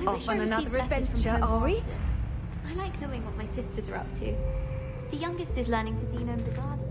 Off on another adventure, are we? I like knowing what my sisters are up to. The youngest is learning to denome the garden.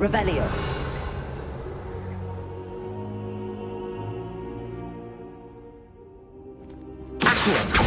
Revelio. Accio.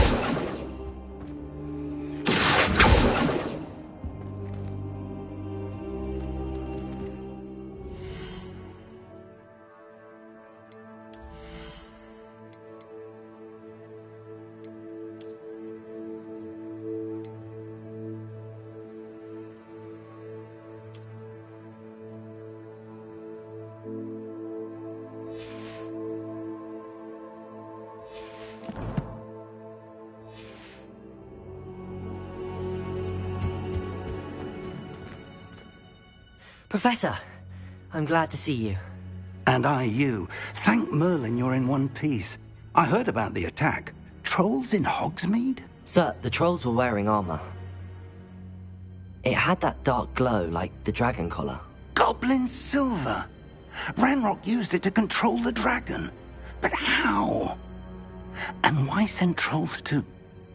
Professor, I'm glad to see you. And I you. Thank Merlin you're in one piece. I heard about the attack. Trolls in Hogsmeade? Sir, the trolls were wearing armor. It had that dark glow like the dragon collar. Goblin silver! Ranrock used it to control the dragon. But how? And why send trolls to...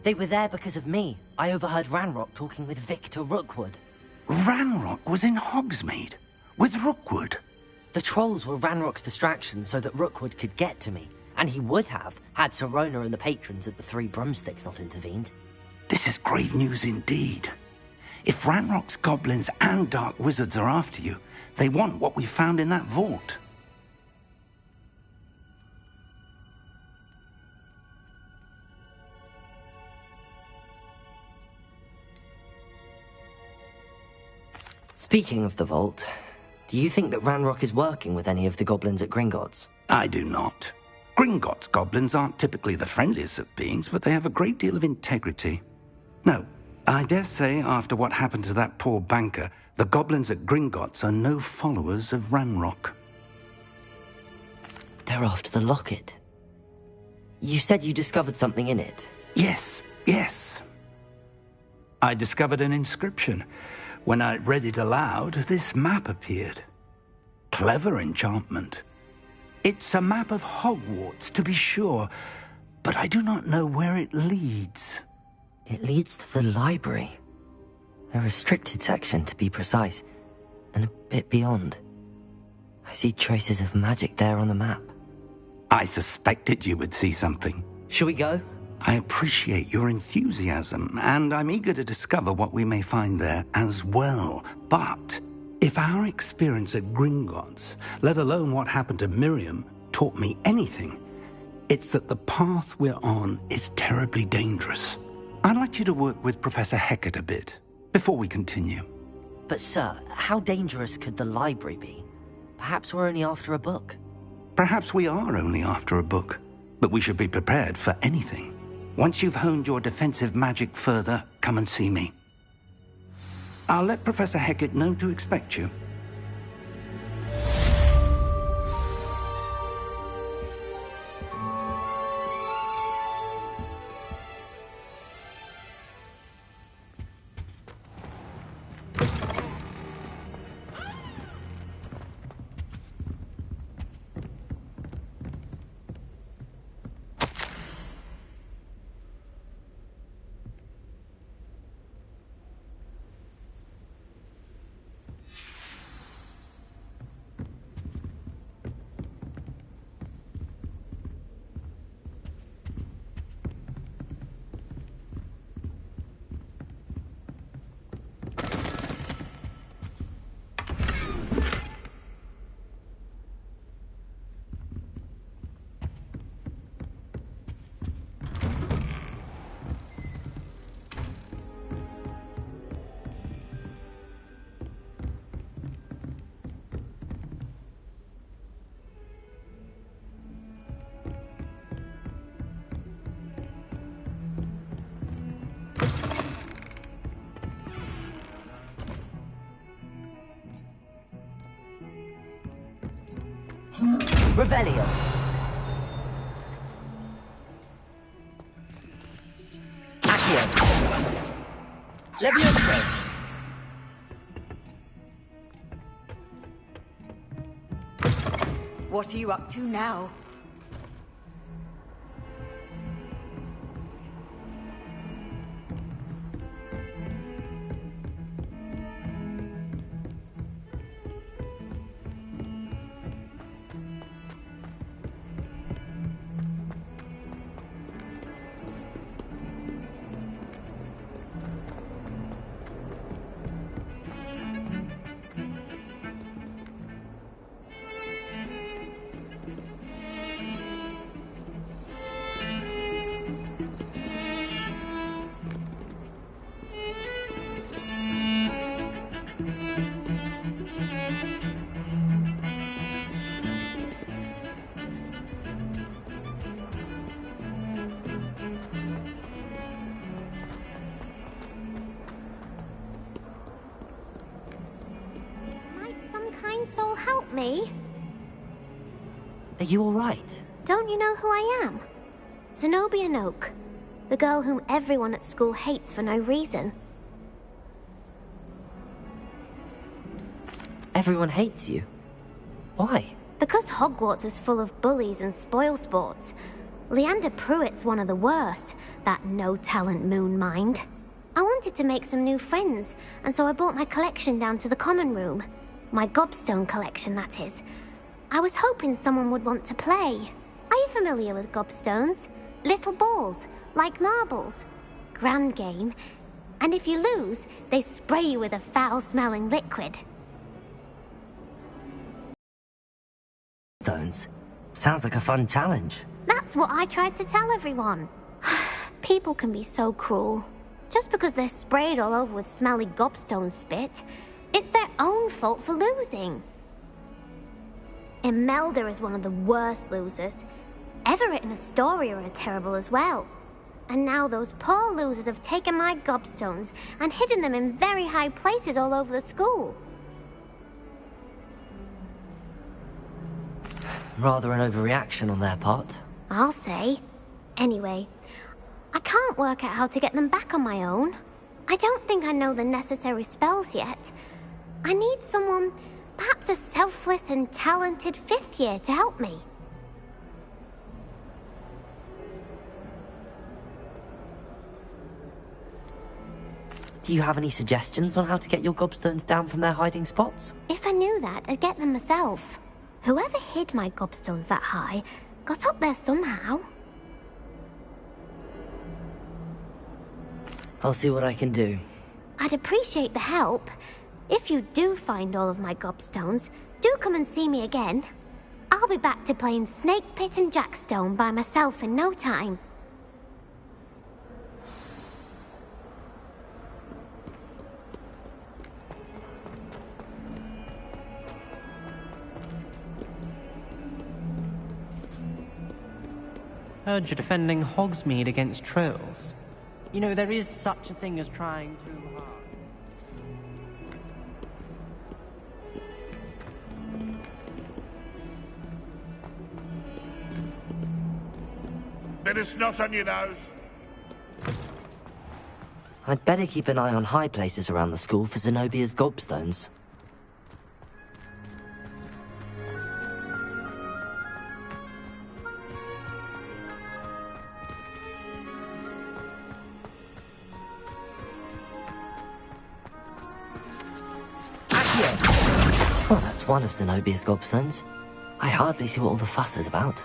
They were there because of me. I overheard Ranrock talking with Victor Rookwood. Ranrock was in Hogsmeade? With Rookwood? The trolls were Ranrock's distraction so that Rookwood could get to me. And he would have, had Sirona and the patrons at the Three Broomsticks not intervened. This is grave news indeed. If Ranrock's goblins and dark wizards are after you, they want what we found in that vault. Speaking of the vault, do you think that Ranrock is working with any of the goblins at Gringotts? I do not. Gringotts goblins aren't typically the friendliest of beings, but they have a great deal of integrity. No, I dare say, after what happened to that poor banker, the goblins at Gringotts are no followers of Ranrock. They're after the locket. You said you discovered something in it. Yes. I discovered an inscription. When I read it aloud, this map appeared. Clever enchantment. It's a map of Hogwarts, to be sure, but I do not know where it leads. It leads to the library. A restricted section, to be precise, and a bit beyond. I see traces of magic there on the map. I suspected you would see something. Shall we go? I appreciate your enthusiasm, and I'm eager to discover what we may find there as well. But if our experience at Gringotts, let alone what happened to Miriam, taught me anything, it's that the path we're on is terribly dangerous. I'd like you to work with Professor Hecat a bit, before we continue. But sir, how dangerous could the library be? Perhaps we're only after a book. Perhaps we are only after a book, but we should be prepared for anything. Once you've honed your defensive magic further, come and see me. I'll let Professor Hecat know to expect you. Revelio. Accio. Levioso. What are you up to now? Kind soul help me? Are you all right? Don't you know who I am? Zenobia Noak, the girl whom everyone at school hates for no reason. Everyone hates you. Why? Because Hogwarts is full of bullies and spoilsports. Leander Pruitt's one of the worst, that no-talent moon mind. I wanted to make some new friends, and so I brought my collection down to the common room. My gobstone collection, that is. I was hoping someone would want to play. Are you familiar with gobstones? Little balls, like marbles. Grand game. And if you lose, they spray you with a foul-smelling liquid. Stones. Sounds like a fun challenge. That's what I tried to tell everyone. People can be so cruel. Just because they're sprayed all over with smelly gobstone spit, it's their own fault for losing. Imelda is one of the worst losers. Everett and Astoria are terrible as well. And now those poor losers have taken my gobstones and hidden them in very high places all over the school. Rather an overreaction on their part. I'll say. Anyway, I can't work out how to get them back on my own. I don't think I know the necessary spells yet. I need someone, perhaps a selfless and talented 5th year to help me. Do you have any suggestions on how to get your gobstones down from their hiding spots? If I knew that, I'd get them myself. Whoever hid my gobstones that high got up there somehow. I'll see what I can do. I'd appreciate the help. If you do find all of my gobstones, do come and see me again. I'll be back to playing Snake Pit and Jackstone by myself in no time. Heard you're defending Hogsmeade against trolls. You know, there is such a thing as trying too hard. Bit of snot on your nose. I'd better keep an eye on high places around the school for Zenobia's gobstones. Well, that's one of Zenobia's gobstones. I hardly see what all the fuss is about.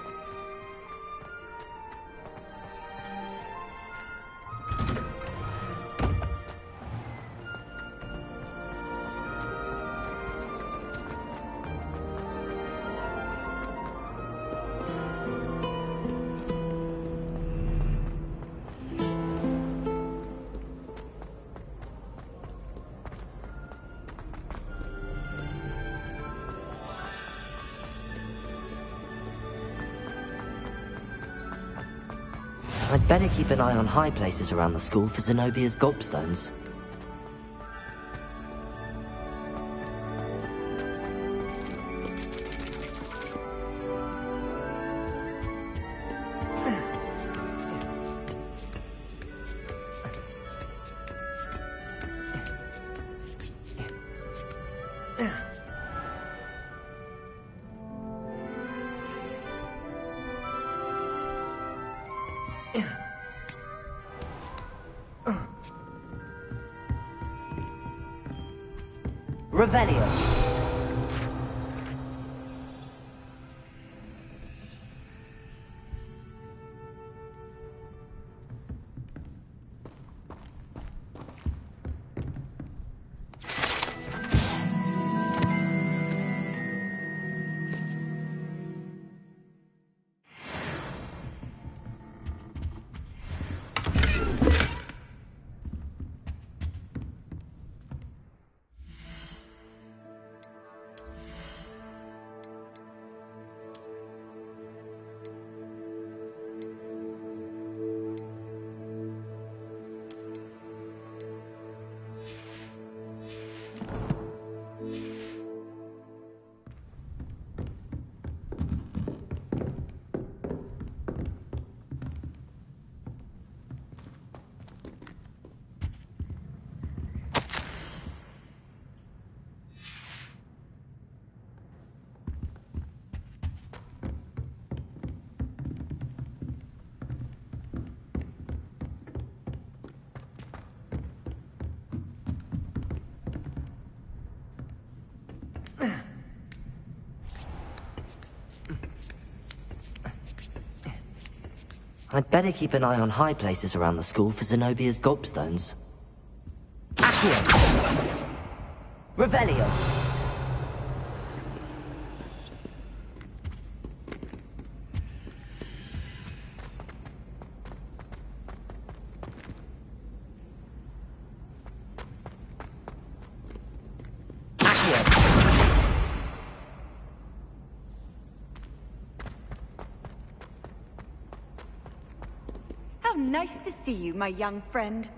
I'd better keep an eye on high places around the school for Zenobia's gobstones. Revelio. I'd better keep an eye on high places around the school for Zenobia's gobstones. Accio! Revelio! How nice to see you, my young friend.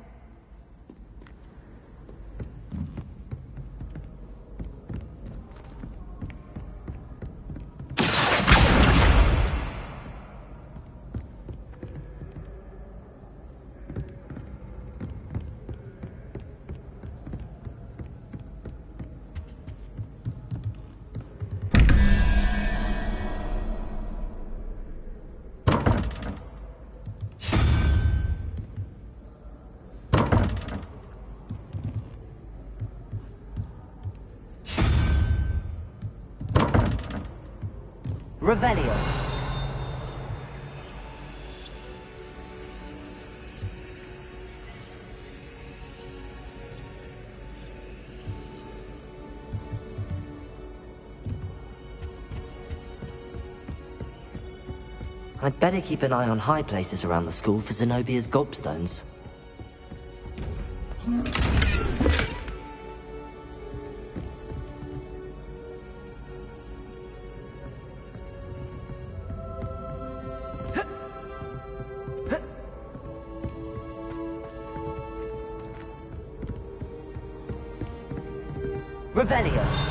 Revelio. I'd better keep an eye on high places around the school for Zenobia's gobstones. Revelio.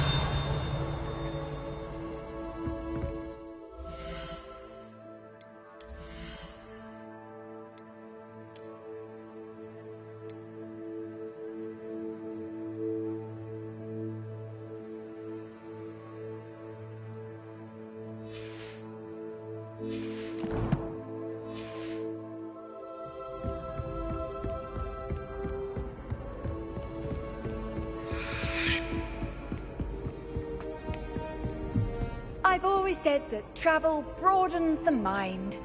I've always said that travel broadens the mind.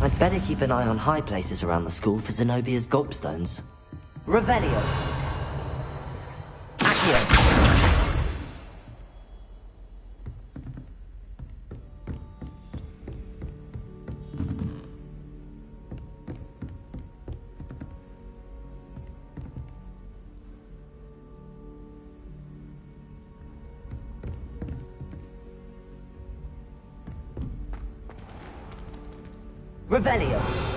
I'd better keep an eye on high places around the school for Zenobia's gobstones. Revelio. Accio. Revelio.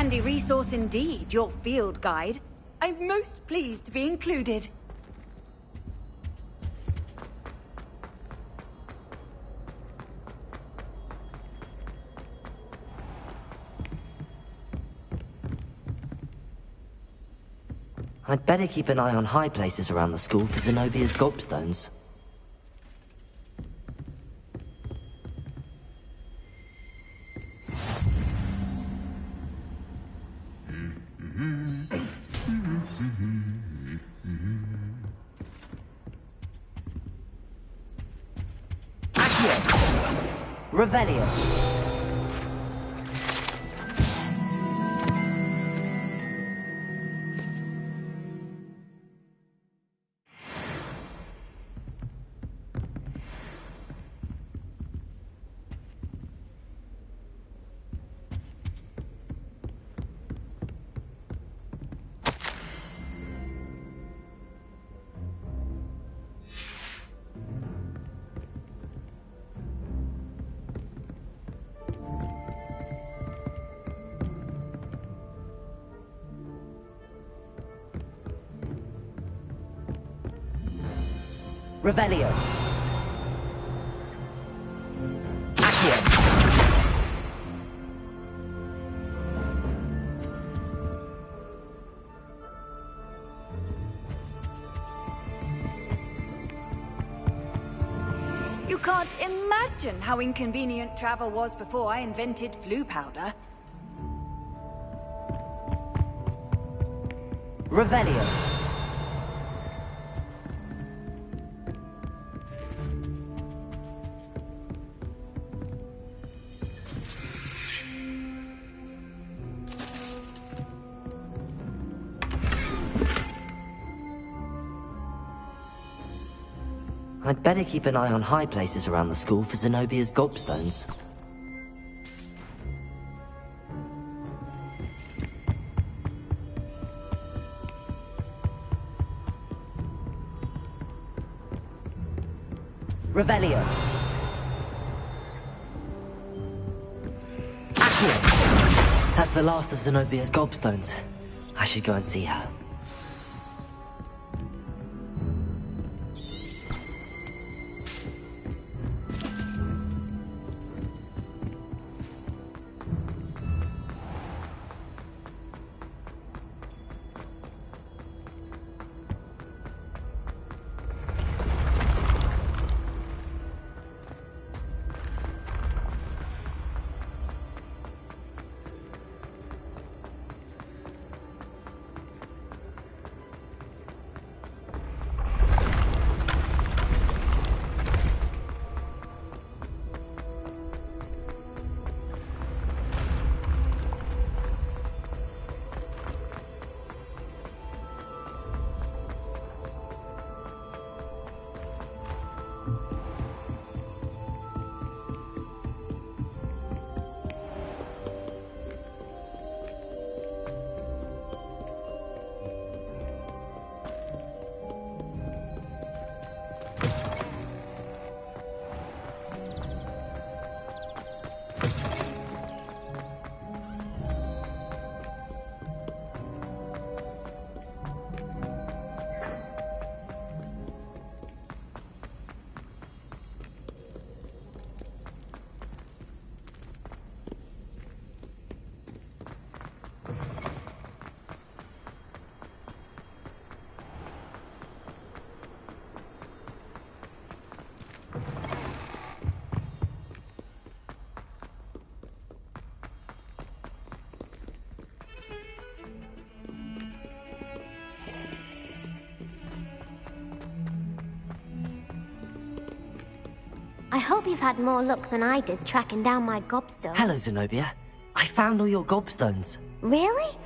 handy resource indeed, your field guide. I'm most pleased to be included. I'd better keep an eye on high places around the school for Zenobia's gobstones. Revelio. Revelio. Accio. You can't imagine how inconvenient travel was before I invented flu powder. Revelio. I'd better keep an eye on high places around the school for Zenobia's gobstones. Revelio. Accio. That's the last of Zenobia's gobstones. I should go and see her. I hope you've had more luck than I did tracking down my gobstone. Hello, Zenobia. I found all your gobstones. Really?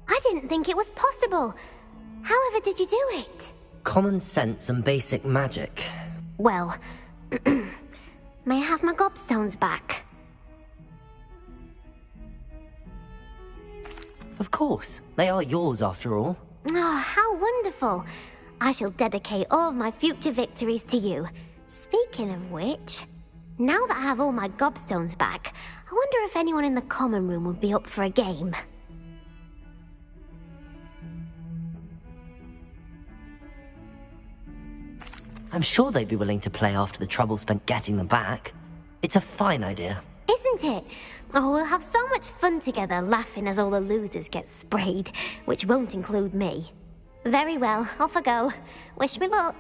I didn't think it was possible. However did you do it? Common sense and basic magic. Well, may I have my gobstones back? Of course. They are yours, after all. Oh, how wonderful. I shall dedicate all of my future victories to you. Speaking of which, now that I have all my gobstones back, I wonder if anyone in the common room would be up for a game. I'm sure they'd be willing to play after the trouble spent getting them back. It's a fine idea. Isn't it? Oh, we'll have so much fun together, laughing as all the losers get sprayed, which won't include me. Very well, off I go. Wish me luck.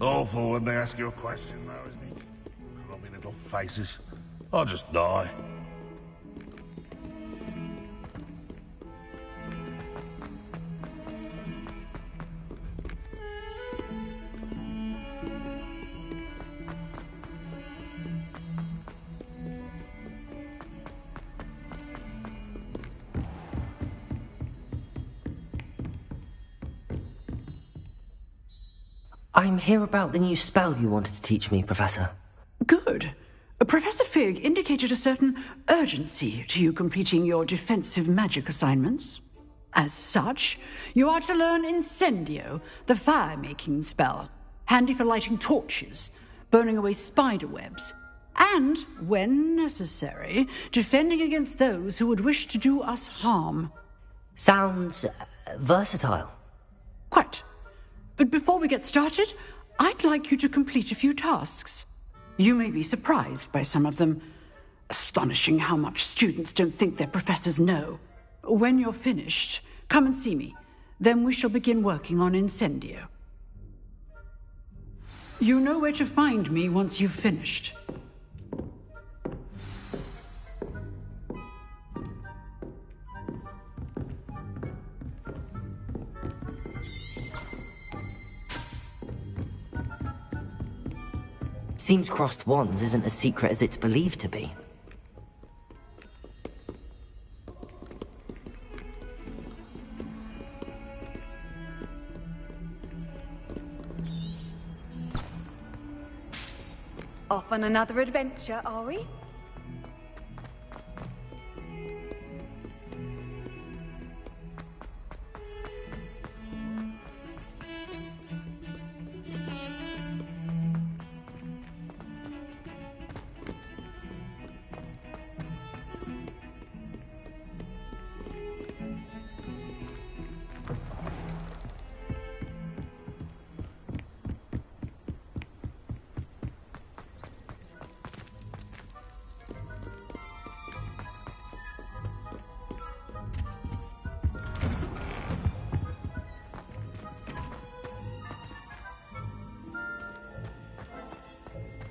Awful when they ask you a question, though, isn't it? Grubby little faces. I'll just die. I'm here about the new spell you wanted to teach me, Professor. Good. Professor Fig indicated a certain urgency to you completing your defensive magic assignments. As such, you are to learn Incendio, the fire-making spell, handy for lighting torches, burning away spider webs, and, when necessary, defending against those who would wish to do us harm. Sounds versatile. Quite. But before we get started, I'd like you to complete a few tasks. You may be surprised by some of them. Astonishing how much students don't think their professors know. When you're finished, come and see me. Then we shall begin working on Incendio. You know where to find me once you've finished. Seems crossed wands isn't as secret as it's believed to be. Off on another adventure, are we?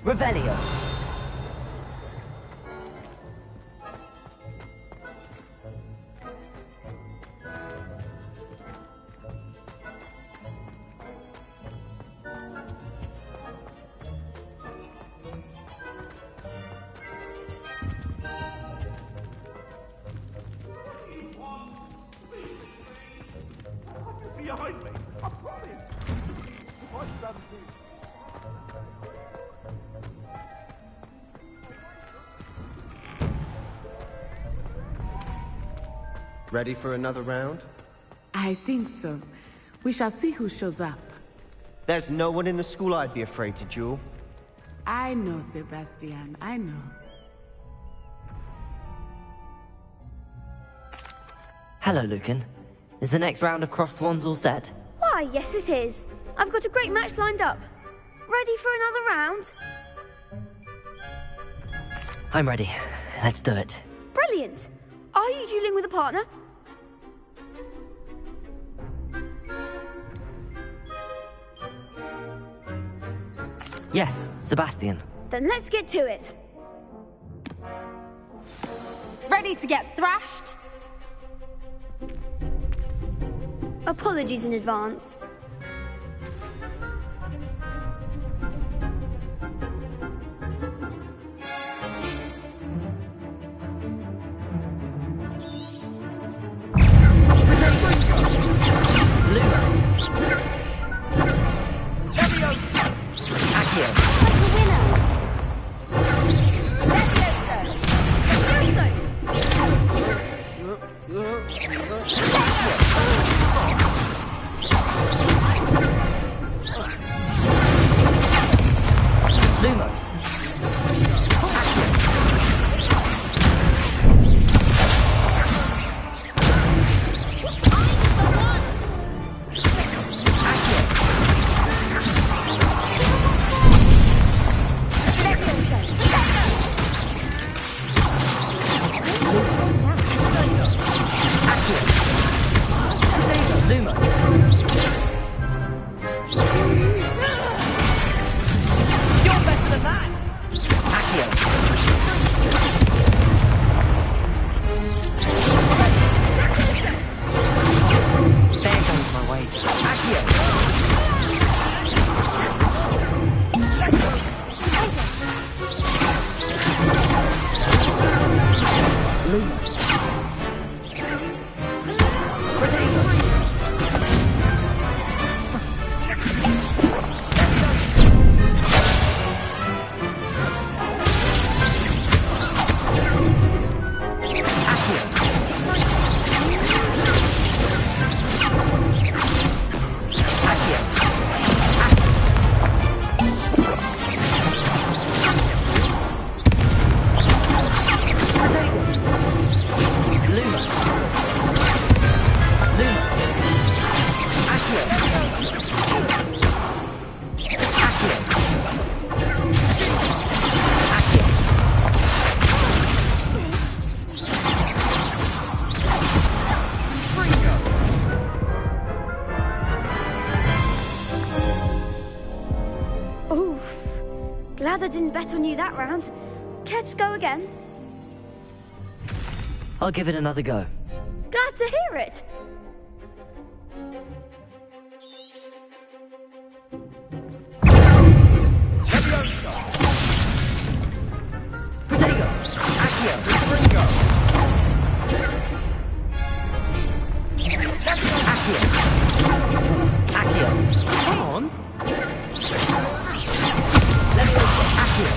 Revelio. behind me. I promise. Ready for another round? I think so. We shall see who shows up. There's no one in the school I'd be afraid to duel. I know, Sebastian, I know. Hello, Lucan. Is the next round of crossed wands all set? Why, yes it is. I've got a great match lined up. Ready for another round? I'm ready. Let's do it. Brilliant. Are you dueling with a partner? Yes, Sebastian. Then let's get to it. Ready to get thrashed? Apologies in advance. Lumos. Accio. Lumos. Oof. Glad I didn't bet on you that round. Care to go again? I'll give it another go. Glad to hear it. Protego. Accio. Ringo! Accio. Accio. Come on. Let's go. Accio.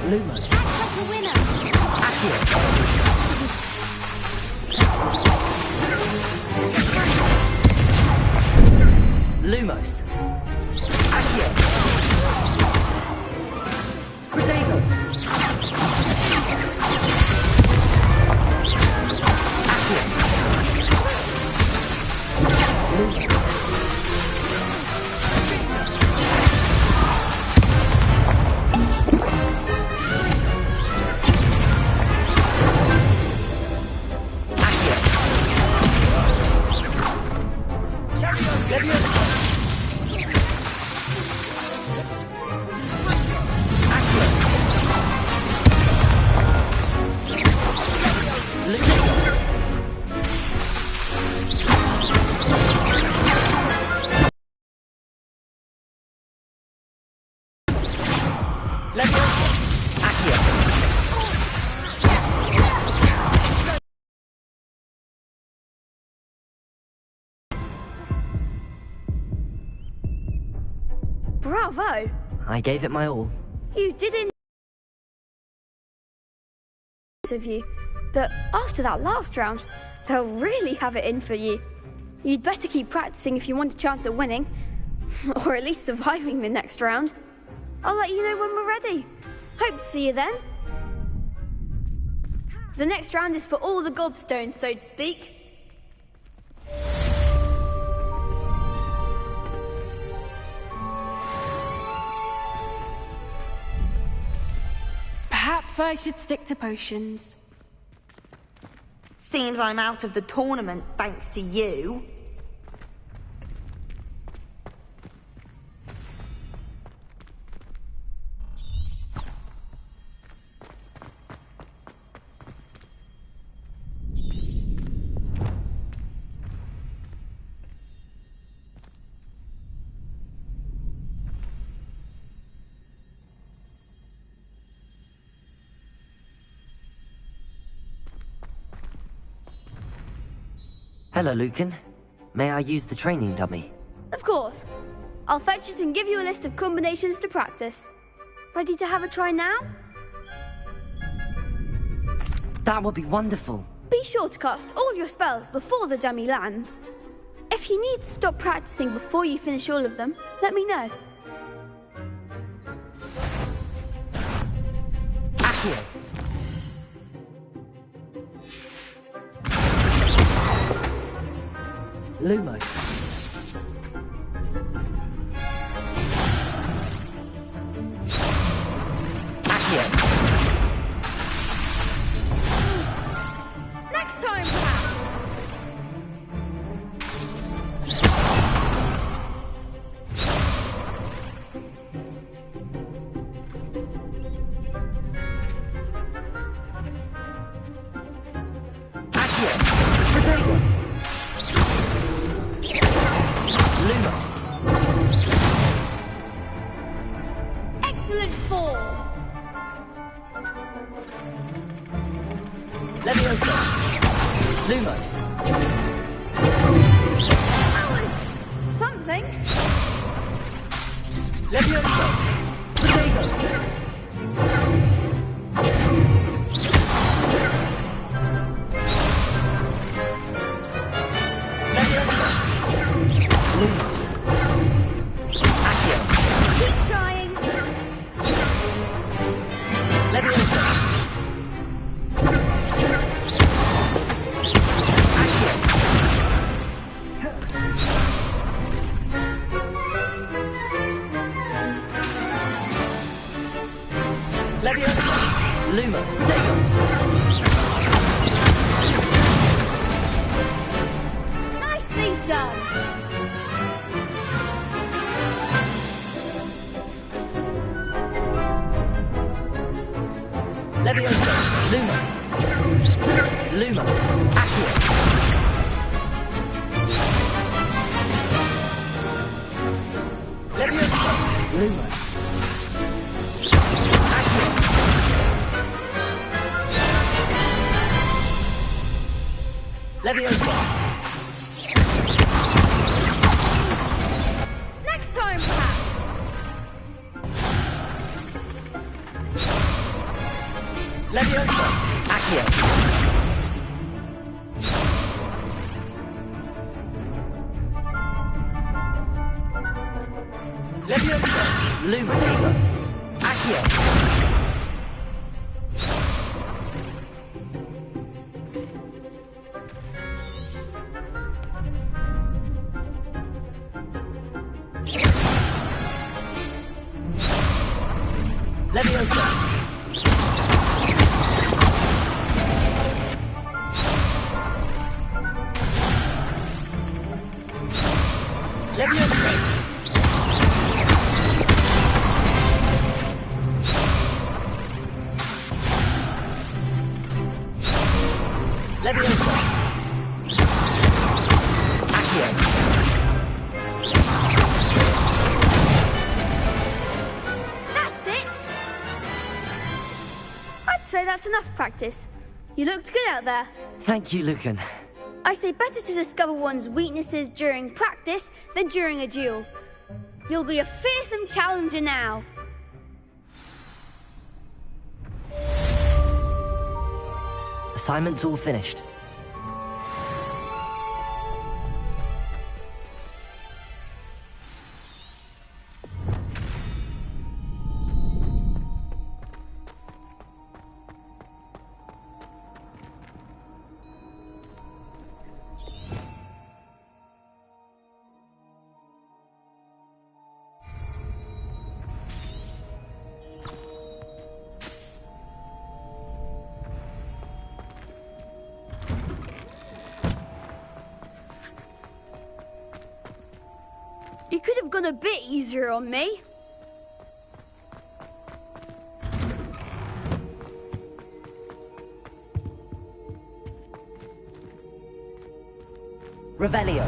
Lumos. Accio. Lumos. Accio. Protego. Accio. Bravo! I gave it my all. You didn't of you, but after that last round, they'll really have it in for you. You'd better keep practicing if you want a chance at winning, or at least surviving the next round. I'll let you know when we're ready. Hope to see you then. The next round is for all the gobstones, so to speak. Perhaps I should stick to potions. Seems I'm out of the tournament thanks to you. Hello, Lucan. May I use the training dummy? Of course. I'll fetch it and give you a list of combinations to practice. Ready to have a try now? That would be wonderful. Be sure to cast all your spells before the dummy lands. If you need to stop practicing before you finish all of them, let me know. Accio. Lumos. Accio. Next time, perhaps. Accio. Protego. Lumos. Excellent form. Leviosa. Lumos. That was something. Leviosa. Protego. Lumos. Accio. Keep trying. Leviosa. Accio. Leviosa. Lumos. Protego. Nicely done. Leviosa. Lumos. Lumos. Accio. Leviosa. Lumos. Accio. Leviosa. Next time, perhaps. Leviosa. Accio. Leviosa. Lumos. Accio. Leviosa! Leviosa! Leviosa! Accio! That's it! I'd say that's enough practice. You looked good out there. Thank you, Lucan. I say better to discover one's weaknesses during practice than during a duel. You'll be a fearsome challenger now. Assignment's all finished. You could have gone a bit easier on me. Revelio.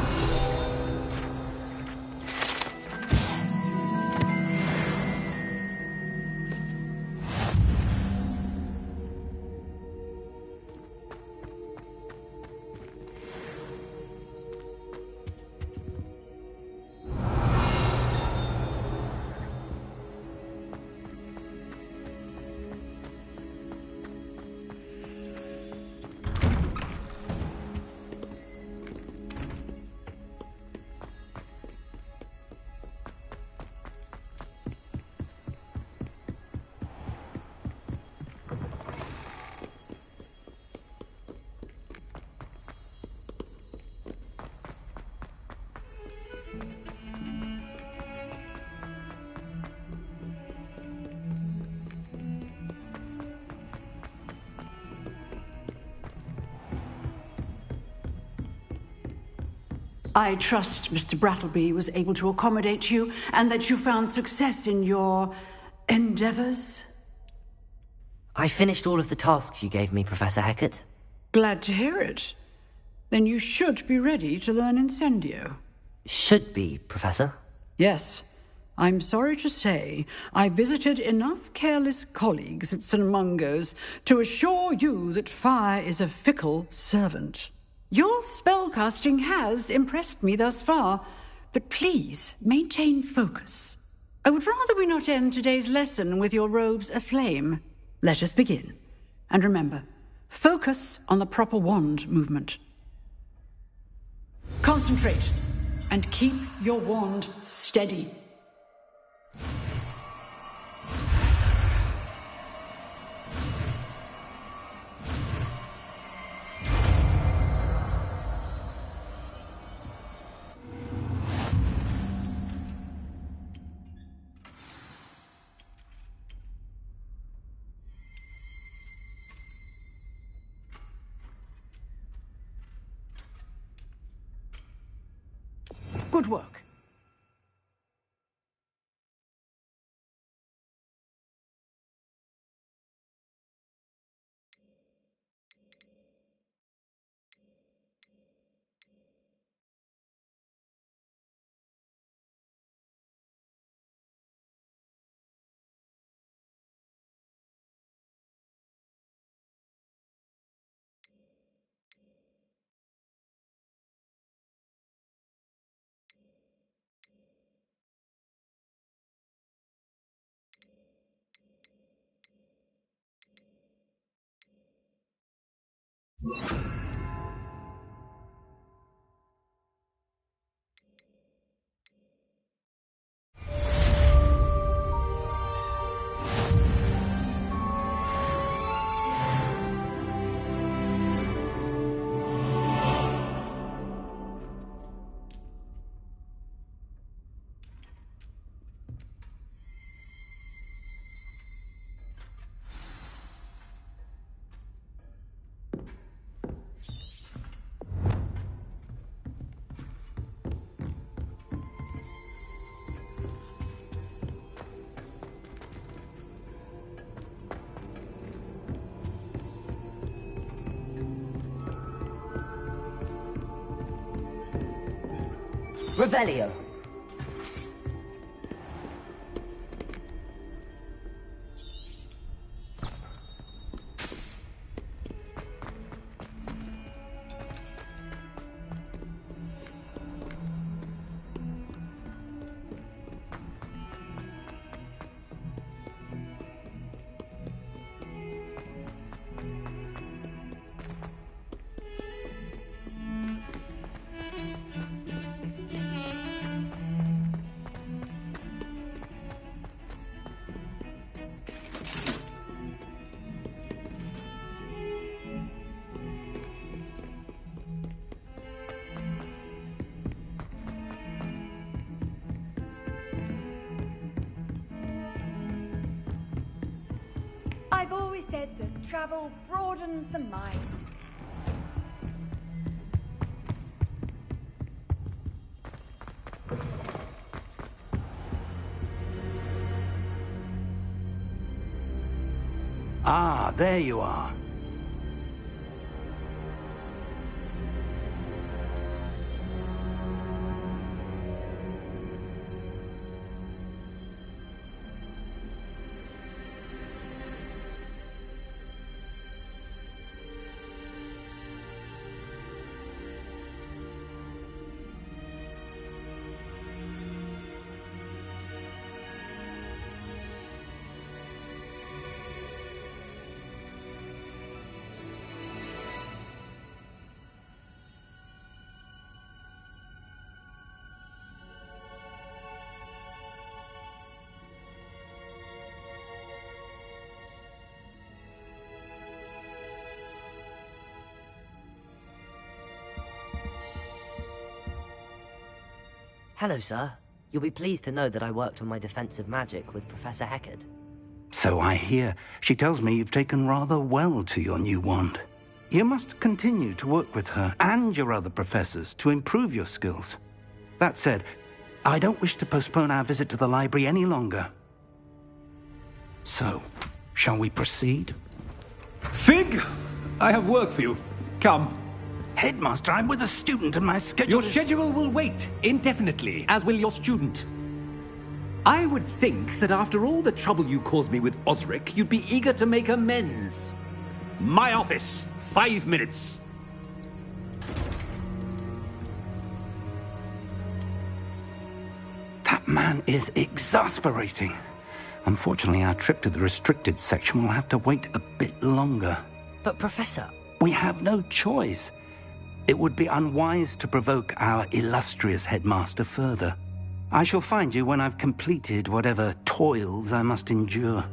I trust Mr. Brattleby was able to accommodate you and that you found success in your endeavors. I finished all of the tasks you gave me, Professor Hecat. Glad to hear it. Then you should be ready to learn Incendio. Should be, Professor. Yes. I'm sorry to say, I visited enough careless colleagues at St. Mungo's to assure you that fire is a fickle servant. Your spellcasting has impressed me thus far, but please maintain focus. I would rather we not end today's lesson with your robes aflame. Let us begin. And remember, focus on the proper wand movement. Concentrate and keep your wand steady. Good work. Revelio. I've always said that travel broadens the mind. Ah, there you are. Hello, sir. You'll be pleased to know that I worked on my defensive magic with Professor Heckard. So I hear. She tells me you've taken rather well to your new wand. You must continue to work with her and your other professors to improve your skills. That said, I don't wish to postpone our visit to the library any longer. So, shall we proceed? Fig! I have work for you. Come. Headmaster, I'm with a student and my schedule Your schedule will wait indefinitely, as will your student. I would think that after all the trouble you caused me with Osric, you'd be eager to make amends. My office. 5 minutes. That man is exasperating. Unfortunately, our trip to the restricted section will have to wait a bit longer. But, Professor... We have no choice. It would be unwise to provoke our illustrious headmaster further. I shall find you when I've completed whatever toils I must endure.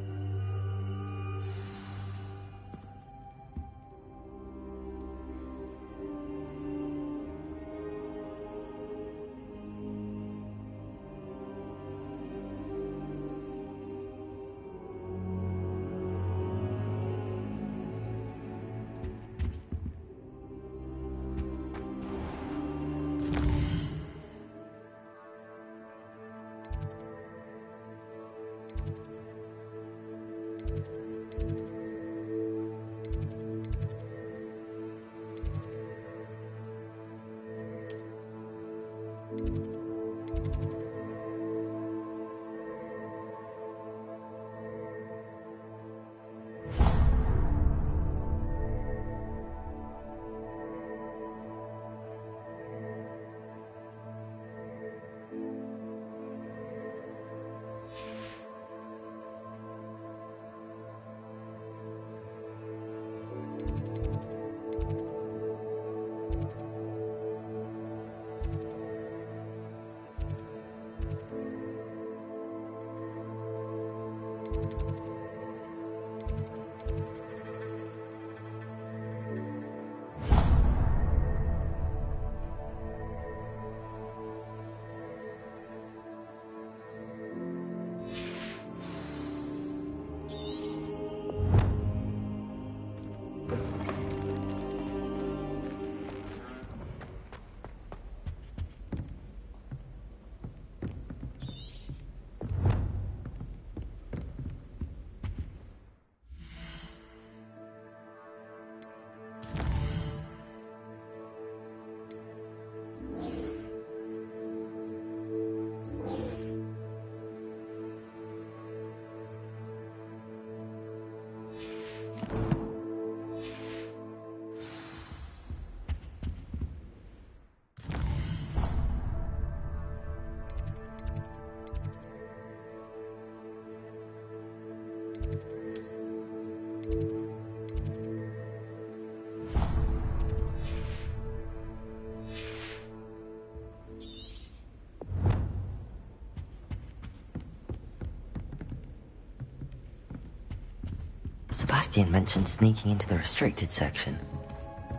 Sebastian mentioned sneaking into the restricted section.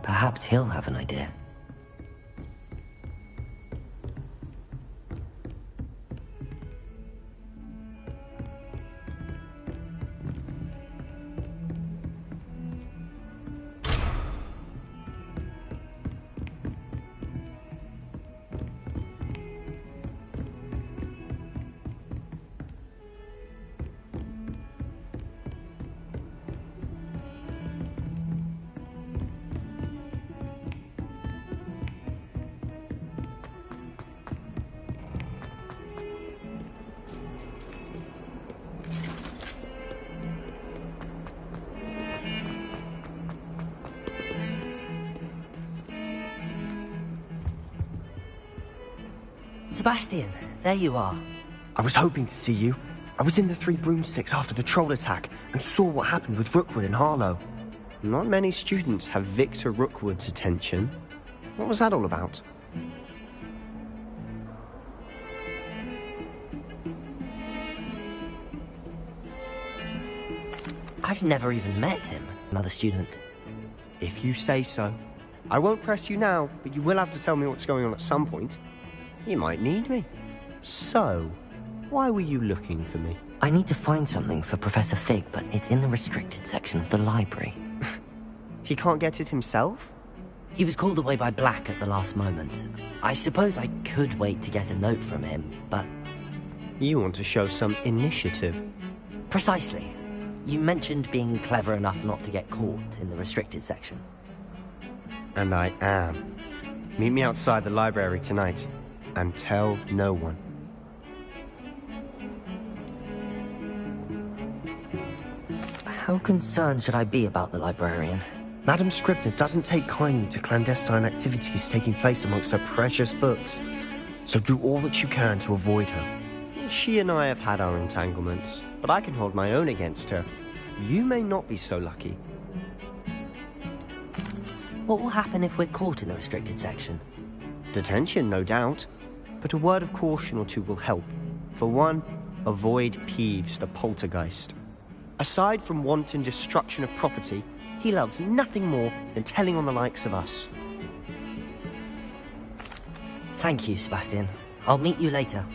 Perhaps he'll have an idea. Sebastian, there you are. I was hoping to see you. I was in the Three Broomsticks after the troll attack and saw what happened with Rookwood and Harlow. Not many students have Victor Rookwood's attention. What was that all about? I've never even met him, another student. If you say so. I won't press you now, but you will have to tell me what's going on at some point. You might need me. So, why were you looking for me? I need to find something for Professor Fig, but it's in the restricted section of the library. He can't get it himself? He was called away by Black at the last moment. I suppose I could wait to get a note from him, but... You want to show some initiative. Precisely. You mentioned being clever enough not to get caught in the restricted section. And I am. Meet me outside the library tonight. And tell no one. How concerned should I be about the librarian? Madam Scribner doesn't take kindly to clandestine activities taking place amongst her precious books. So do all that you can to avoid her. She and I have had our entanglements, but I can hold my own against her. You may not be so lucky. What will happen if we're caught in the restricted section? Detention, no doubt. But a word of caution or two will help. For one, avoid Peeves, the poltergeist. Aside from wanton destruction of property, he loves nothing more than telling on the likes of us. Thank you, Sebastian. I'll meet you later.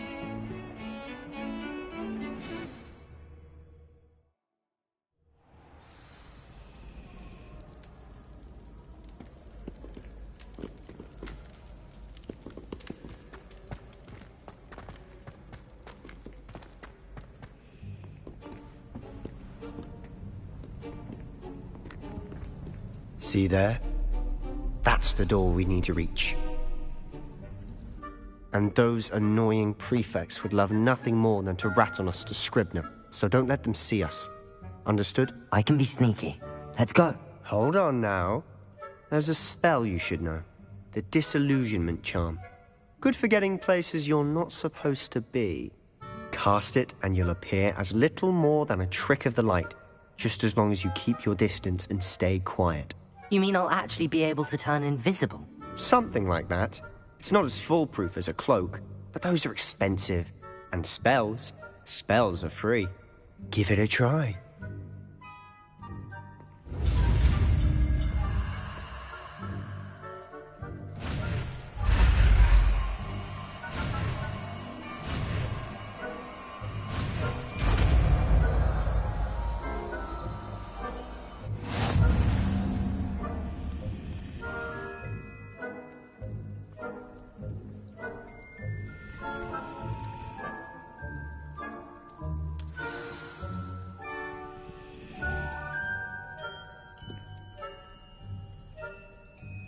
See there? That's the door we need to reach. And those annoying prefects would love nothing more than to rat on us to Scribner, so don't let them see us. Understood? I can be sneaky. Let's go. Hold on now. There's a spell you should know. The Disillusionment Charm. Good for getting places you're not supposed to be. Cast it and you'll appear as little more than a trick of the light, just as long as you keep your distance and stay quiet. You mean I'll actually be able to turn invisible? Something like that. It's not as foolproof as a cloak, but those are expensive. And spells are free. Give it a try.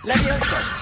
Leviosa!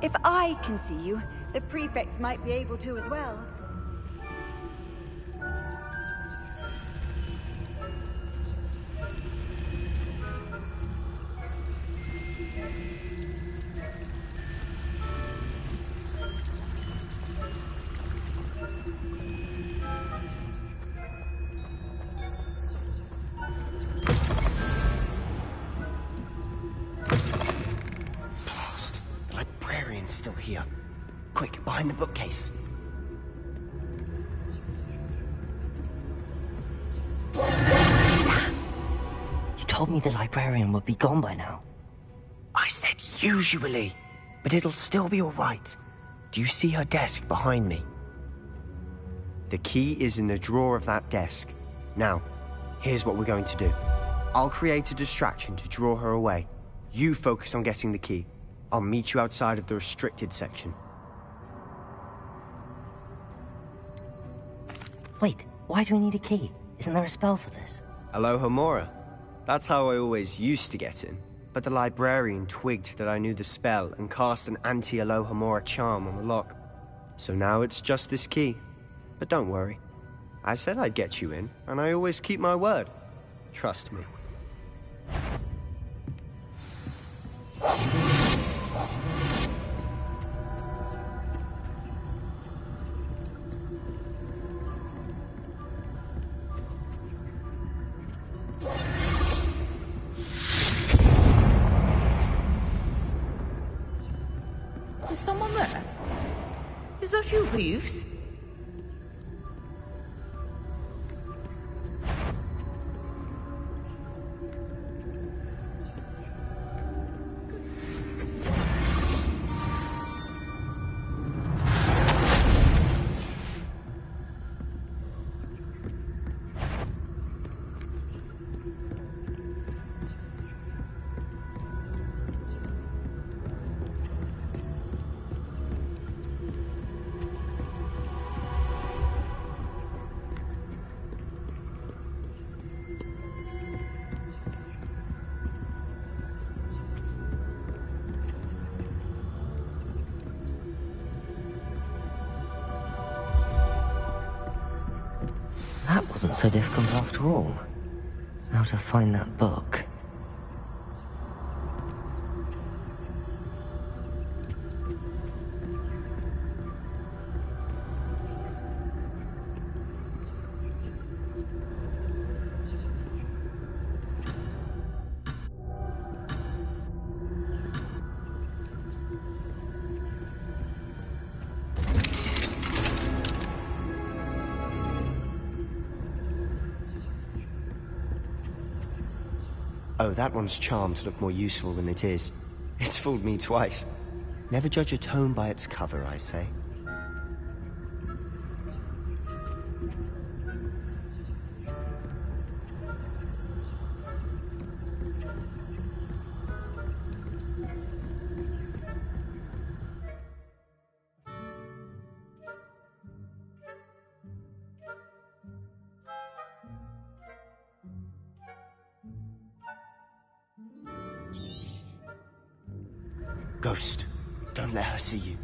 If I can see you, the prefects might be able to as well. Still here. Quick, behind the bookcase. You told me the librarian would be gone by now. I said usually, but it'll still be all right. Do you see her desk behind me? The key is in the drawer of that desk. Now, here's what we're going to do. I'll create a distraction to draw her away. You focus on getting the key. I'll meet you outside of the restricted section. Wait, why do we need a key? Isn't there a spell for this? Alohomora. That's how I always used to get in. But the librarian twigged that I knew the spell and cast an anti-Alohomora charm on the lock. So now it's just this key. But don't worry. I said I'd get you in, and I always keep my word. Trust me. Is someone there? Is that you, Reeves? That wasn't so difficult after all. Now to find that book. Oh, that one's charmed to look more useful than it is. It's fooled me twice. Never judge a tome by its cover, I say. Ghost, don't let her see you.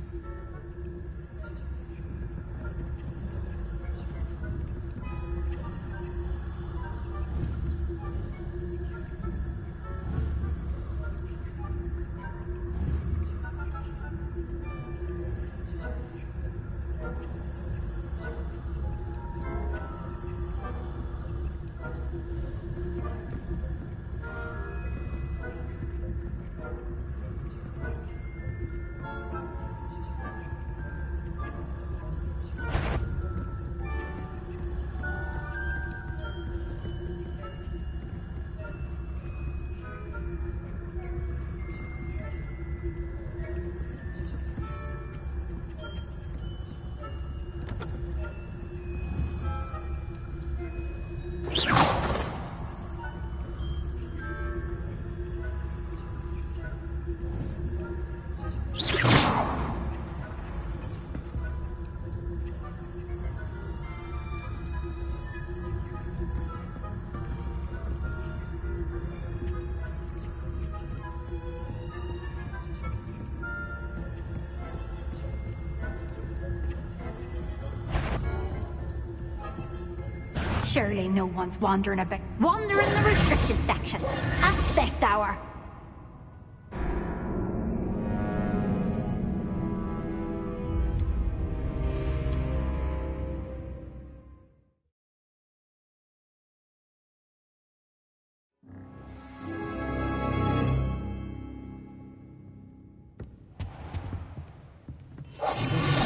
Surely no one's wandering about. Wander in the restricted section at this hour.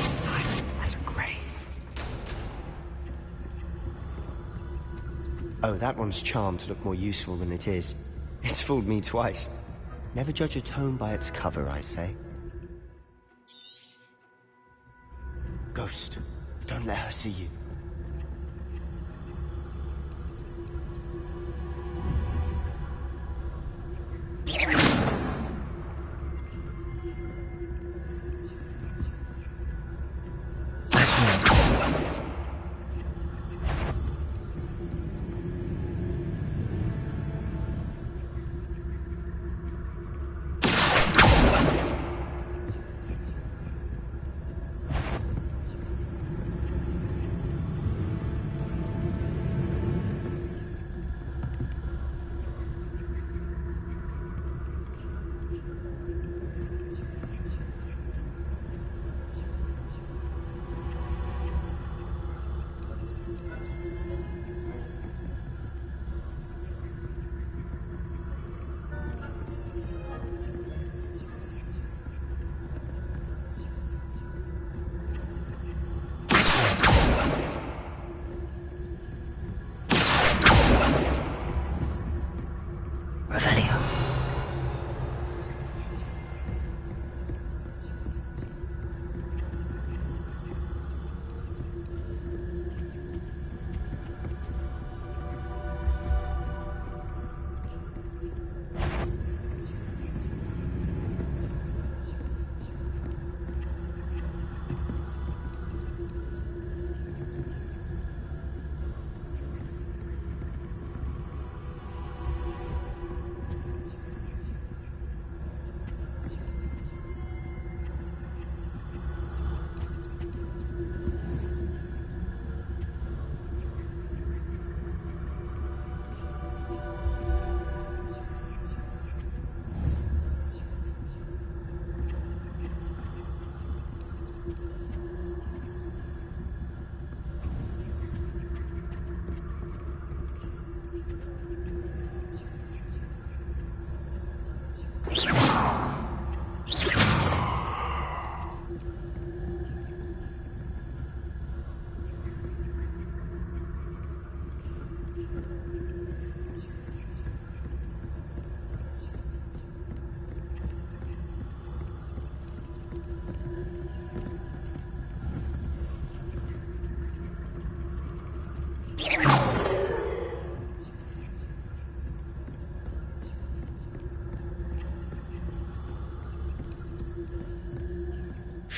Silent as a grave. Oh, that one's charmed to look more useful than it is. It's fooled me twice. Never judge a tome by its cover, I say. Ghost, don't let her see you.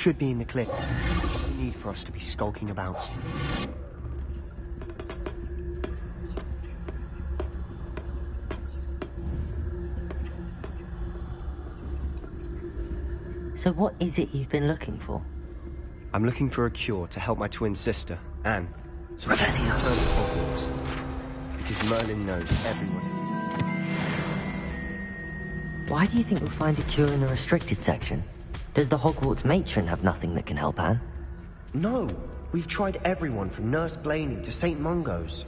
should be in the cliff. There's no need for us to be skulking about. So what is it you've been looking for? I'm looking for a cure to help my twin sister, Anne, so we can return to Hogwarts. Because Merlin knows everyone. Why do you think we'll find a cure in the restricted section? Does the Hogwarts matron have nothing that can help Anne? No, we've tried everyone from Nurse Blaney to St. Mungo's.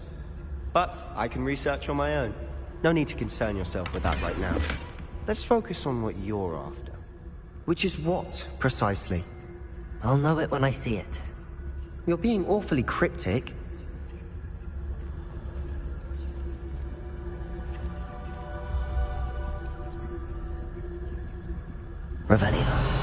But I can research on my own. No need to concern yourself with that right now. Let's focus on what you're after. Which is what, precisely? I'll know it when I see it. You're being awfully cryptic. Revelio.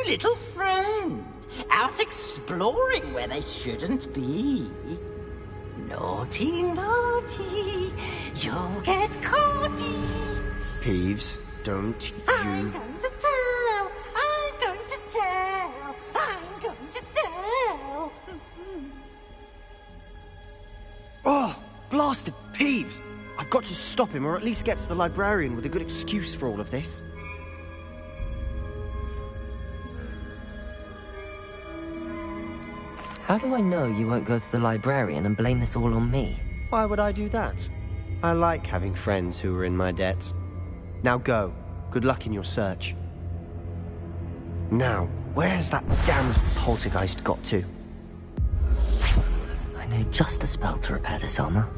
Little friend, out exploring where they shouldn't be. Naughty, naughty, you'll get caughty. Peeves, don't I'm going to tell, I'm going to tell, I'm going to tell. Oh, blasted Peeves! I've got to stop him, or at least get to the librarian with a good excuse for all of this. How do I know you won't go to the librarian and blame this all on me? Why would I do that? I like having friends who are in my debt. Now go. Good luck in your search. Now, where's that damned poltergeist got to? I know just the spell to repair this armor.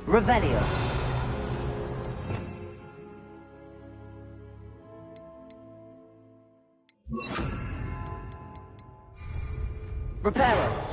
Revelio. Reparo.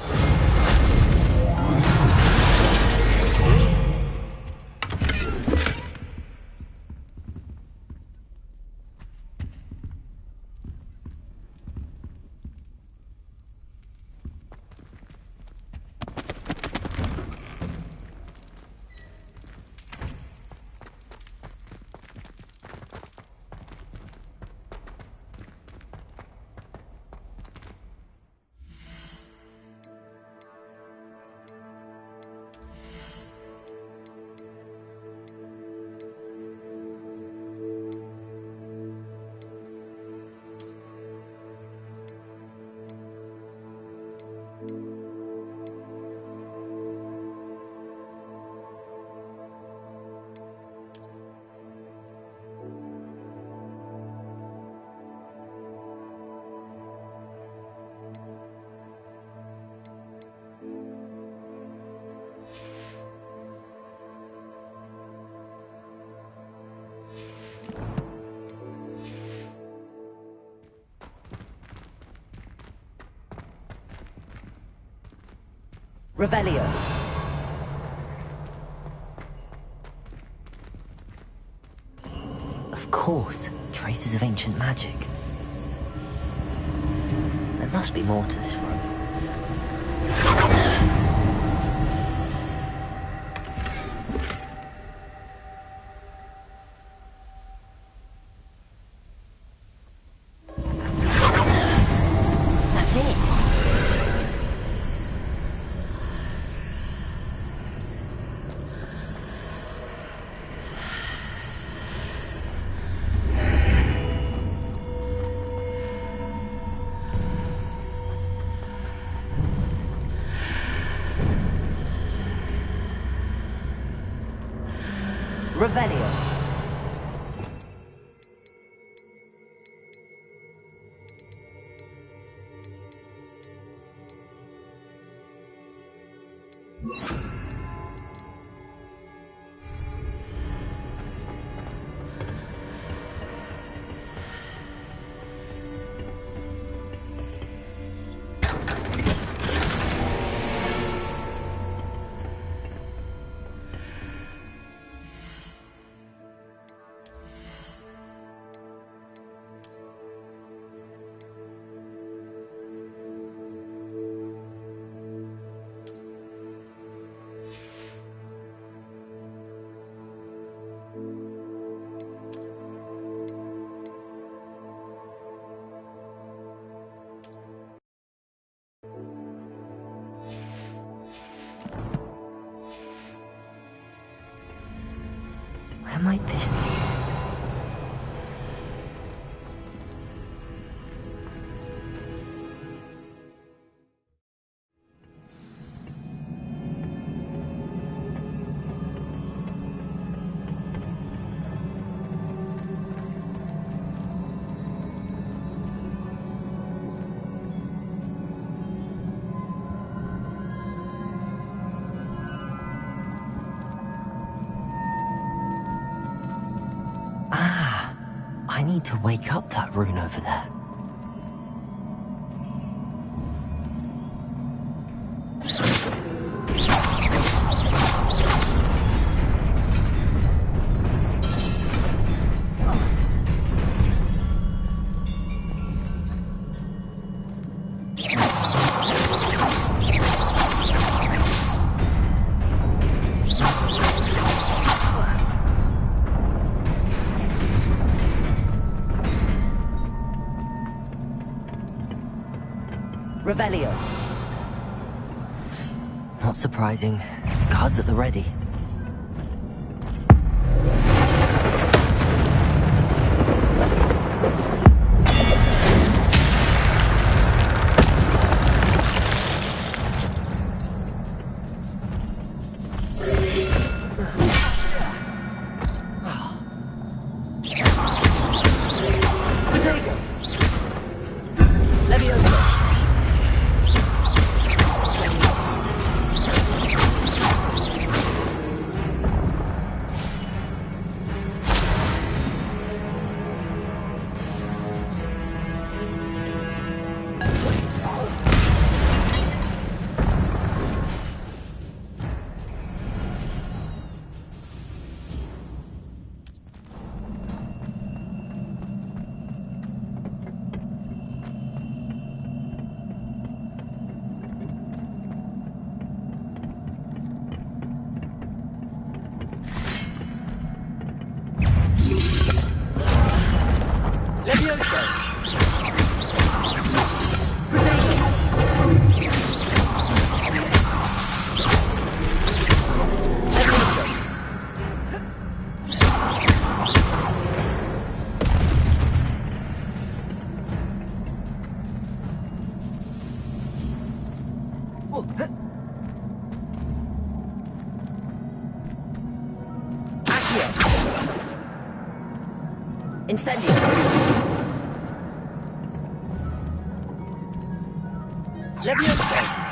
Revelio. Of course, traces of ancient magic. There must be more to this room. That's it. Revelio. Where might this lead? I need to wake up that rune over there. Revelio. Not surprising. Guards at the ready. Incendio. Leviosa.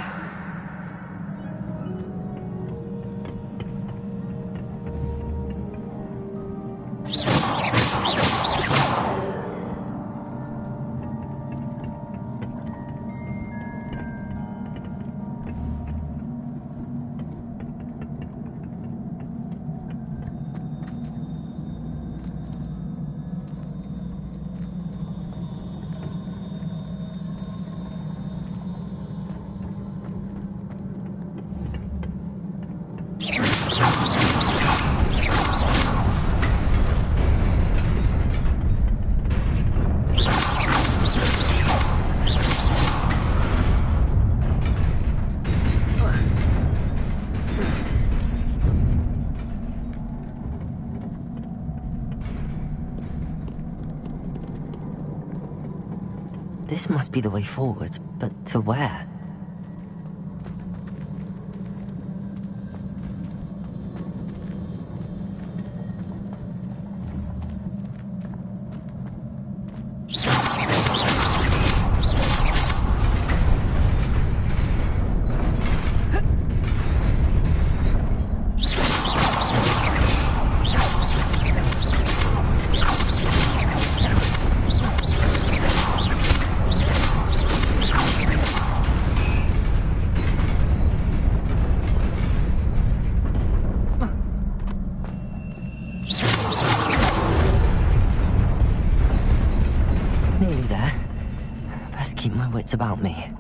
This must be the way forward, but to where? Nearly there. Best keep my wits about me.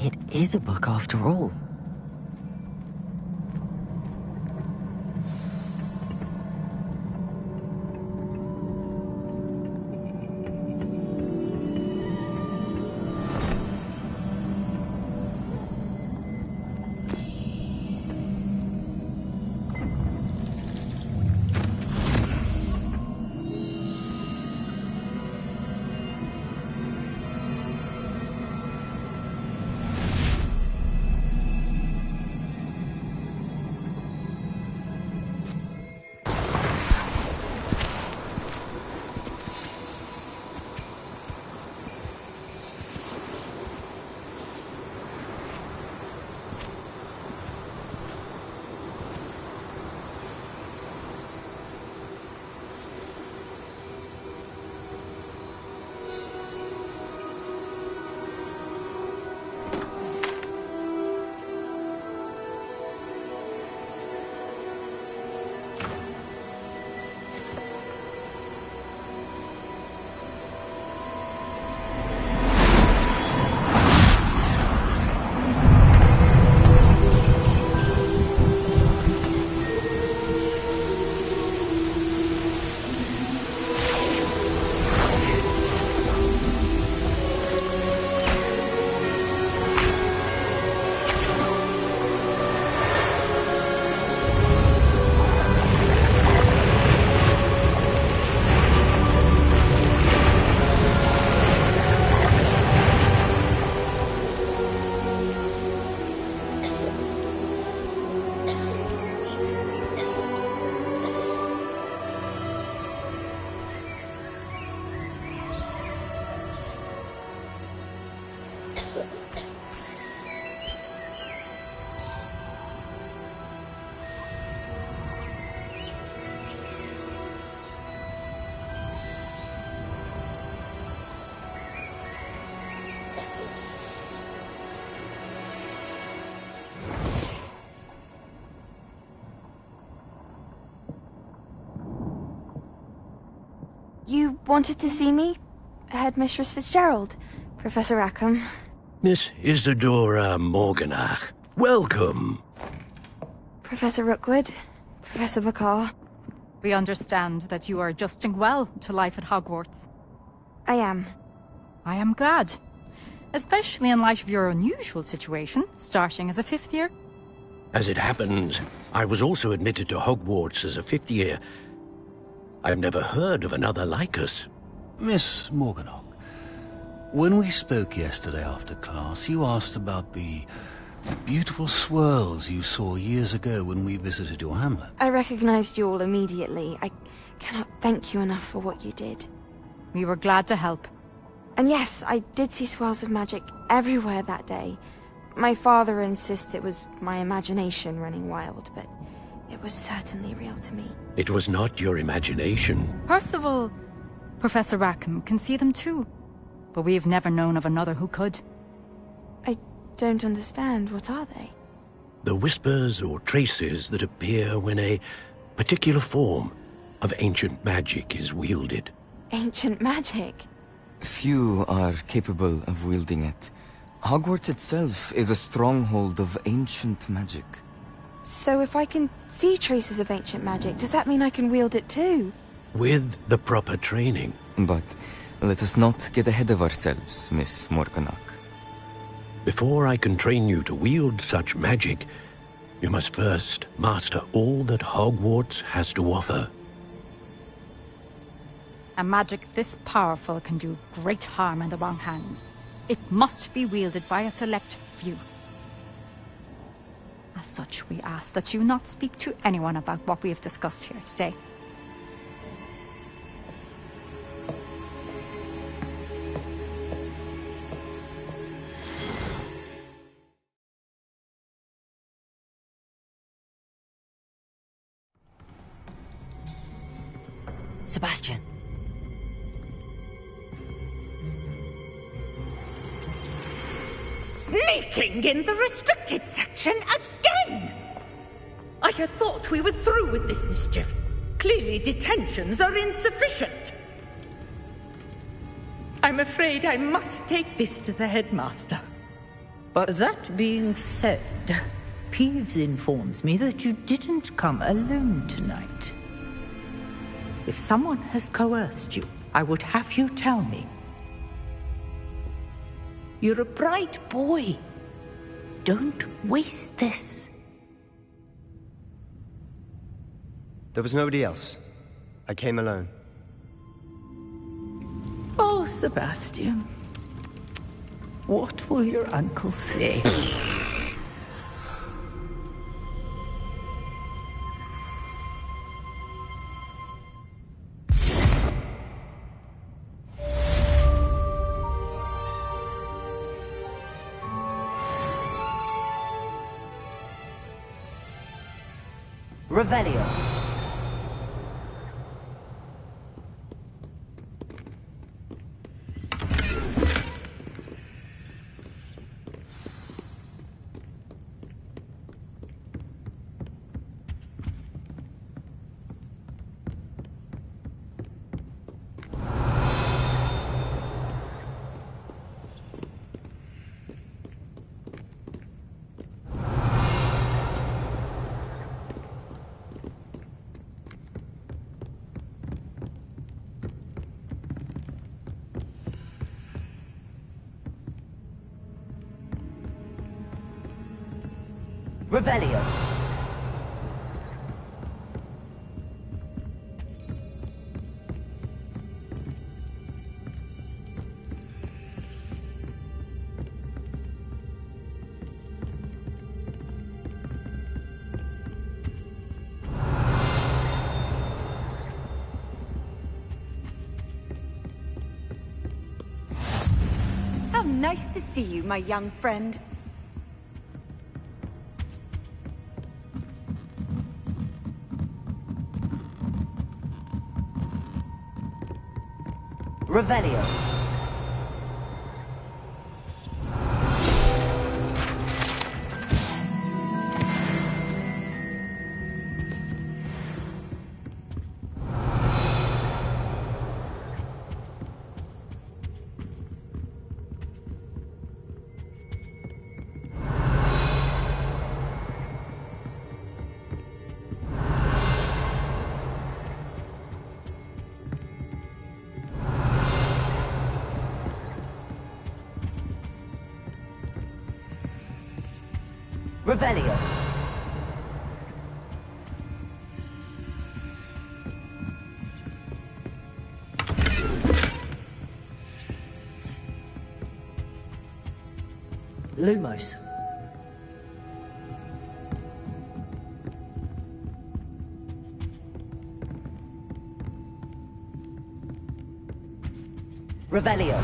It is a book after all. You wanted to see me? Headmistress Fitzgerald, Professor Rackham. Miss Isadora Morganach, welcome. Professor Rookwood, Professor McCaw. We understand that you are adjusting well to life at Hogwarts. I am. I am glad. Especially in light of your unusual situation, starting as a 5th year. As it happens, I was also admitted to Hogwarts as a 5th year. I've never heard of another like us. Miss Morganach, when we spoke yesterday after class, you asked about the beautiful swirls you saw years ago when we visited your hamlet. I recognized you all immediately. I cannot thank you enough for what you did. We were glad to help. And yes, I did see swirls of magic everywhere that day. My father insists it was my imagination running wild, but it was certainly real to me. It was not your imagination. Percival, Professor Rackham can see them too. But we've never known of another who could. I don't understand. What are they? The whispers or traces that appear when a particular form of ancient magic is wielded. Ancient magic? Few are capable of wielding it. Hogwarts itself is a stronghold of ancient magic. So if I can see traces of ancient magic, does that mean I can wield it too? With the proper training. But let us not get ahead of ourselves, Miss Morganach. Before I can train you to wield such magic, you must first master all that Hogwarts has to offer. A magic this powerful can do great harm in the wrong hands. It must be wielded by a select few. As such, we ask that you not speak to anyone about what we have discussed here today. Sebastian. Sneaking in the restricted section again! I had thought we were through with this mischief. Clearly detentions are insufficient. I'm afraid I must take this to the headmaster. But that being said, Peeves informs me that you didn't come alone tonight. If someone has coerced you, I would have you tell me. You're a bright boy. Don't waste this. There was nobody else. I came alone. Oh, Sebastian. What will your uncle say? Revelio. Revelio. How nice to see you, my young friend. Revelio. Revelio. Lumos. Revelio.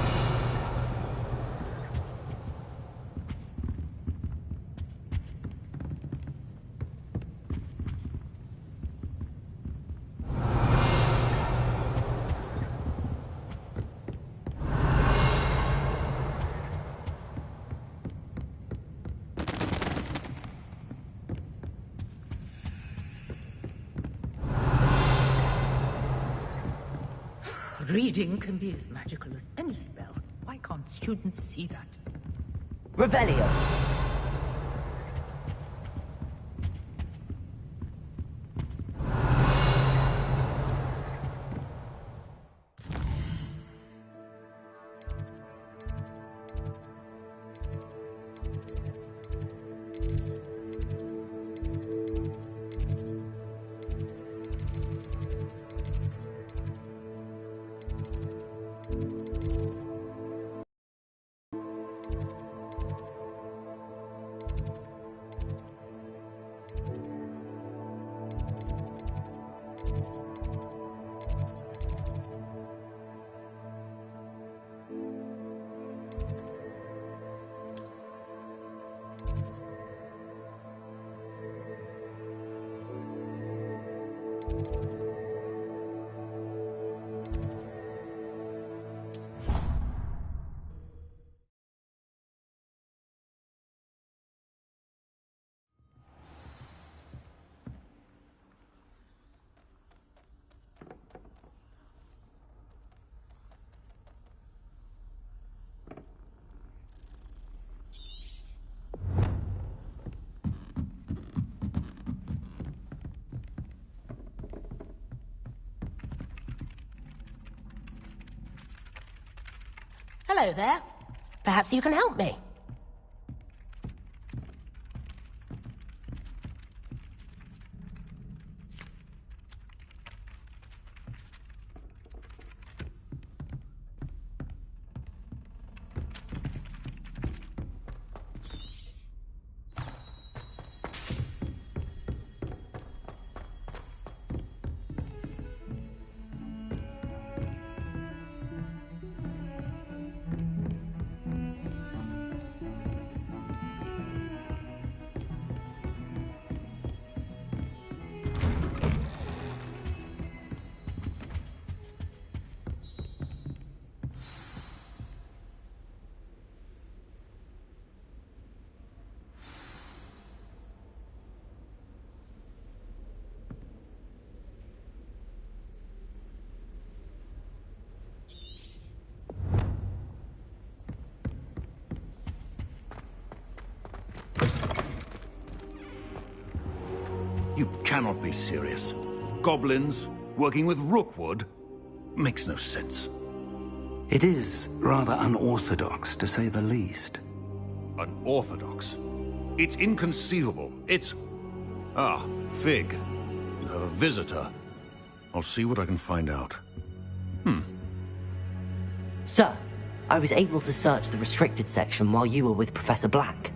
reading can be as magical as any spell. Why can't students see that? Revelio. Hello there. Perhaps you can help me. You cannot be serious. Goblins, working with Rookwood? Makes no sense. It is rather unorthodox, to say the least. Unorthodox? It's inconceivable. It's... Ah, Fig. You have a visitor. I'll see what I can find out. Sir, I was able to search the restricted section while you were with Professor Black.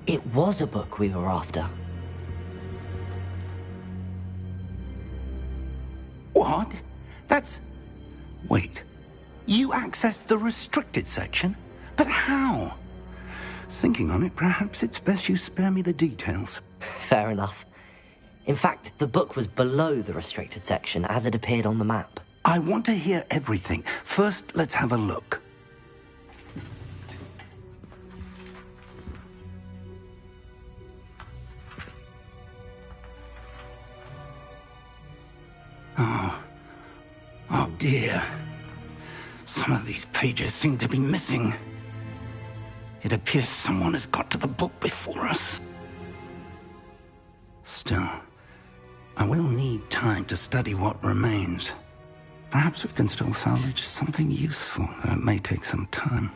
It was a book we were after. What? That's... Wait. You accessed the restricted section? But how? Thinking on it, perhaps it's best you spare me the details. Fair enough. In fact, the book was below the restricted section as it appeared on the map. I want to hear everything. First, let's have a look. Oh dear. Some of these pages seem to be missing. It appears someone has got to the book before us. Still, I will need time to study what remains. Perhaps we can still salvage something useful, though it may take some time.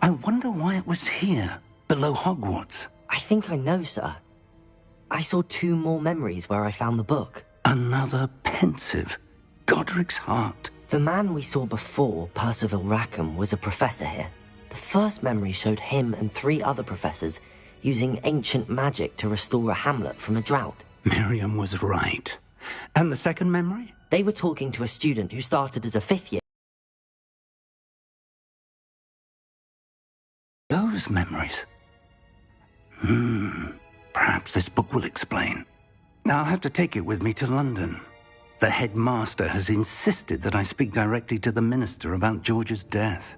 I wonder why it was here, below Hogwarts. I think I know, sir. I saw 2 more memories where I found the book. Another pensive. Godric's heart. The man we saw before, Percival Rackham, was a professor here. The first memory showed him and 3 other professors using ancient magic to restore a hamlet from a drought. Miriam was right. And the second memory? They were talking to a student who started as a 5th year. Those memories. Perhaps this book will explain. I'll have to take it with me to London. The headmaster has insisted that I speak directly to the minister about George's death.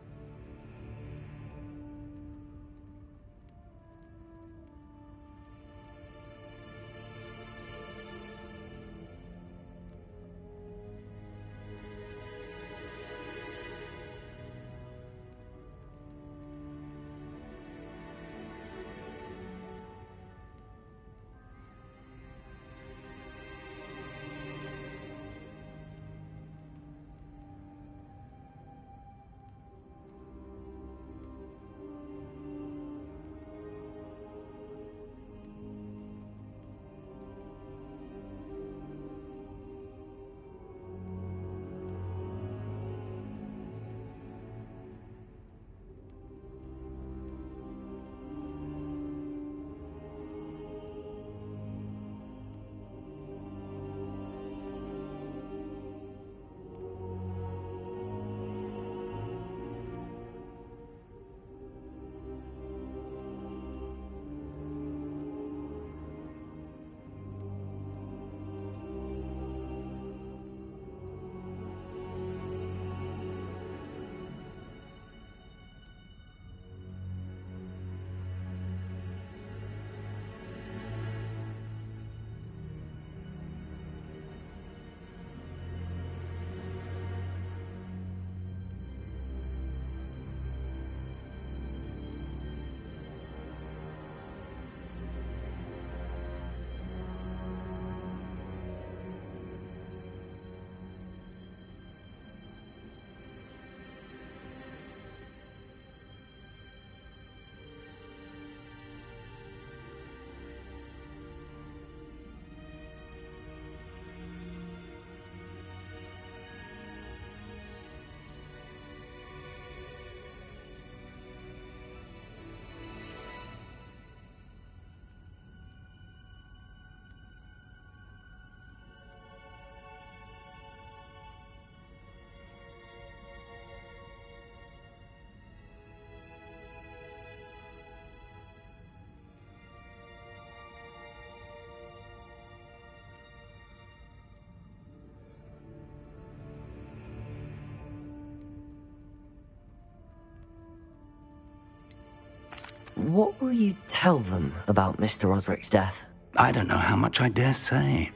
What will you tell them about Mr. Osric's death? I don't know how much I dare say.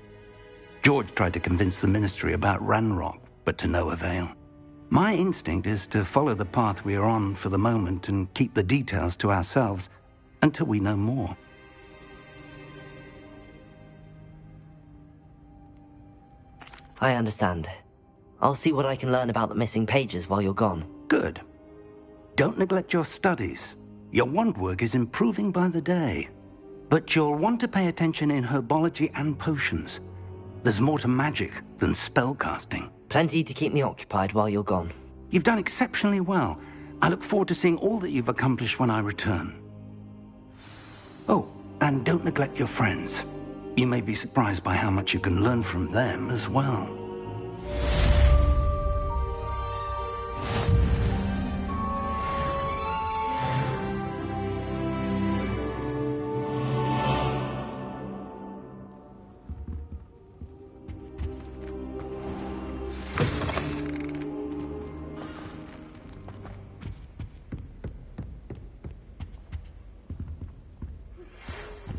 George tried to convince the Ministry about Ranrock, but to no avail. My instinct is to follow the path we are on for the moment and keep the details to ourselves until we know more. I understand. I'll see what I can learn about the missing pages while you're gone. Good. Don't neglect your studies. Your wand work is improving by the day. But you'll want to pay attention in herbology and potions. There's more to magic than spellcasting. Plenty to keep me occupied while you're gone. You've done exceptionally well. I look forward to seeing all that you've accomplished when I return. Oh, and don't neglect your friends. You may be surprised by how much you can learn from them as well.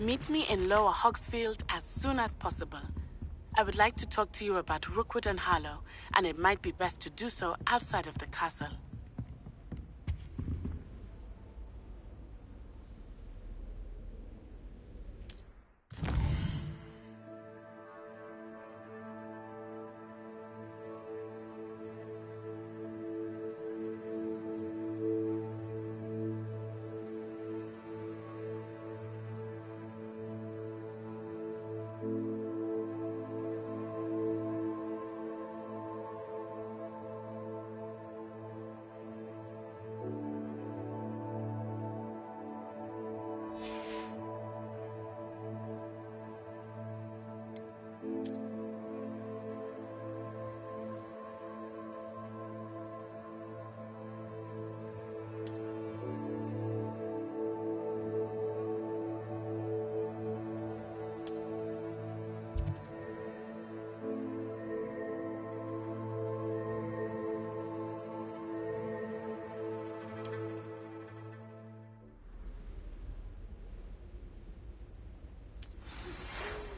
Meet me in Lower Hogsfield as soon as possible. I would like to talk to you about Rookwood and Harlow, and it might be best to do so outside of the castle.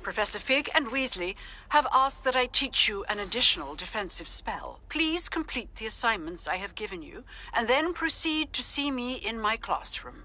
Professor Fig and Weasley have asked that I teach you an additional defensive spell. Please complete the assignments I have given you, and then proceed to see me in my classroom.